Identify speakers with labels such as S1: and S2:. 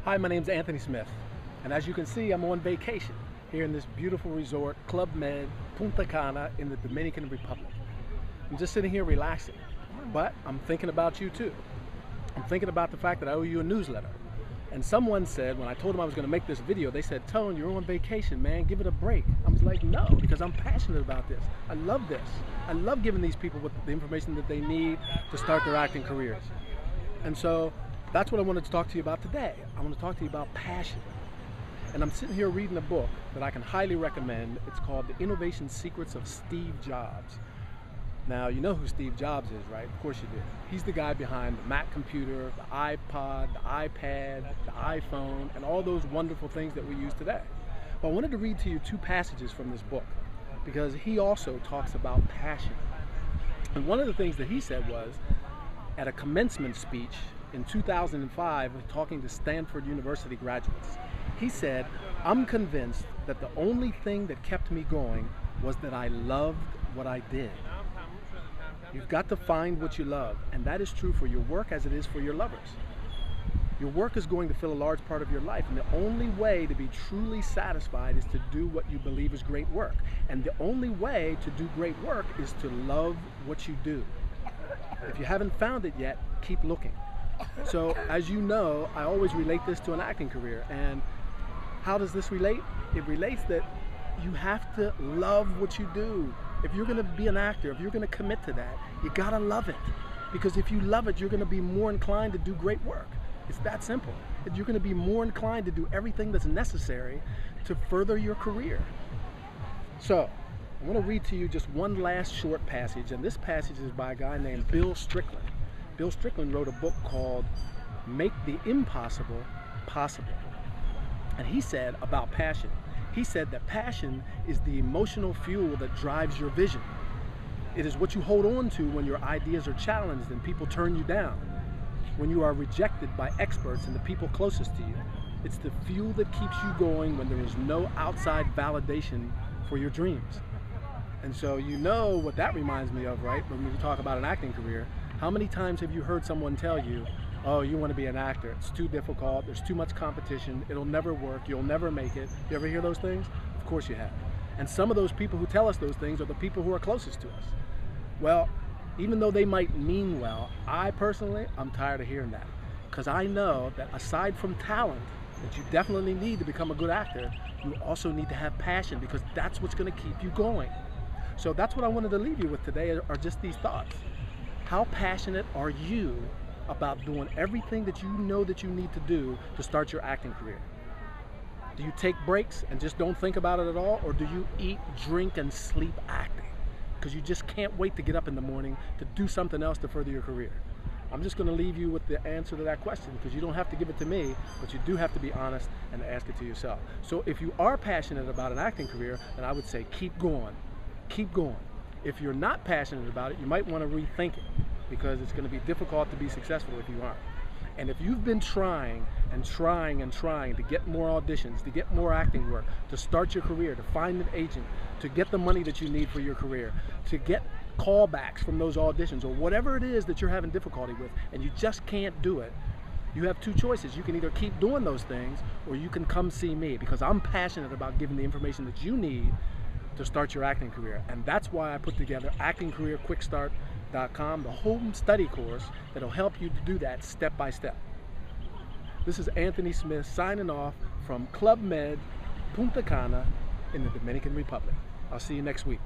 S1: Hi, my name's Anthony Smith, and as you can see, I'm on vacation here in this beautiful resort, Club Med, Punta Cana in the Dominican Republic. I'm just sitting here relaxing, but I'm thinking about you too. I'm thinking about the fact that I owe you a newsletter. And someone said, when I told them I was going to make this video, they said, "Tone, you're on vacation, man, give it a break." I was like, no, because I'm passionate about this. I love this. I love giving these people the information that they need to start their acting careers. And so that's what I wanted to talk to you about today. I want to talk to you about passion. And I'm sitting here reading a book that I can highly recommend. It's called The Innovation Secrets of Steve Jobs. Now, you know who Steve Jobs is, right? Of course you do. He's the guy behind the Mac computer, the iPod, the iPad, the iPhone, and all those wonderful things that we use today. But I wanted to read to you two passages from this book because he also talks about passion. And one of the things that he said was, at a commencement speech in 2005, talking to Stanford University graduates, he said, "I'm convinced that the only thing that kept me going was that I loved what I did." You've got to find what you love, and that is true for your work as it is for your lovers. Your work is going to fill a large part of your life, and the only way to be truly satisfied is to do what you believe is great work. And the only way to do great work is to love what you do. If you haven't found it yet, keep looking. So, as you know, I always relate this to an acting career. And how does this relate? It relates that you have to love what you do. If you're going to be an actor, if you're going to commit to that, you got to love it. Because if you love it, you're going to be more inclined to do great work. It's that simple. You're going to be more inclined to do everything that's necessary to further your career. So, I want to read to you just one last short passage, and this passage is by a guy named Bill Strickland. Bill Strickland wrote a book called Make the Impossible Possible. And he said about passion, he said that passion is the emotional fuel that drives your vision. It is what you hold on to when your ideas are challenged and people turn you down, when you are rejected by experts and the people closest to you. It's the fuel that keeps you going when there is no outside validation for your dreams. And so you know what that reminds me of, right? When we talk about an acting career, how many times have you heard someone tell you, "Oh, you want to be an actor, it's too difficult, there's too much competition, it'll never work, you'll never make it." You ever hear those things? Of course you have. And some of those people who tell us those things are the people who are closest to us. Well, even though they might mean well, I personally, I'm tired of hearing that. Because I know that aside from talent, that you definitely need to become a good actor, you also need to have passion, because that's what's going to keep you going. So that's what I wanted to leave you with today, are just these thoughts. How passionate are you about doing everything that you know that you need to do to start your acting career? Do you take breaks and just don't think about it at all? Or do you eat, drink, and sleep acting? Because you just can't wait to get up in the morning to do something else to further your career. I'm just going to leave you with the answer to that question, because you don't have to give it to me, but you do have to be honest and ask it to yourself. So if you are passionate about an acting career, then I would say keep going. Keep going. If you're not passionate about it, you might want to rethink it, because it's going to be difficult to be successful if you aren't. And if you've been trying and trying and trying to get more auditions, to get more acting work, to start your career, to find an agent, to get the money that you need for your career, to get callbacks from those auditions, or whatever it is that you're having difficulty with, and you just can't do it, you have two choices. You can either keep doing those things, or you can come see me, because I'm passionate about giving the information that you need to start your acting career. And that's why I put together actingcareerquickstart.com, the home study course that'll help you to do that step by step. This is Anthony Smith signing off from Club Med, Punta Cana in the Dominican Republic. I'll see you next week.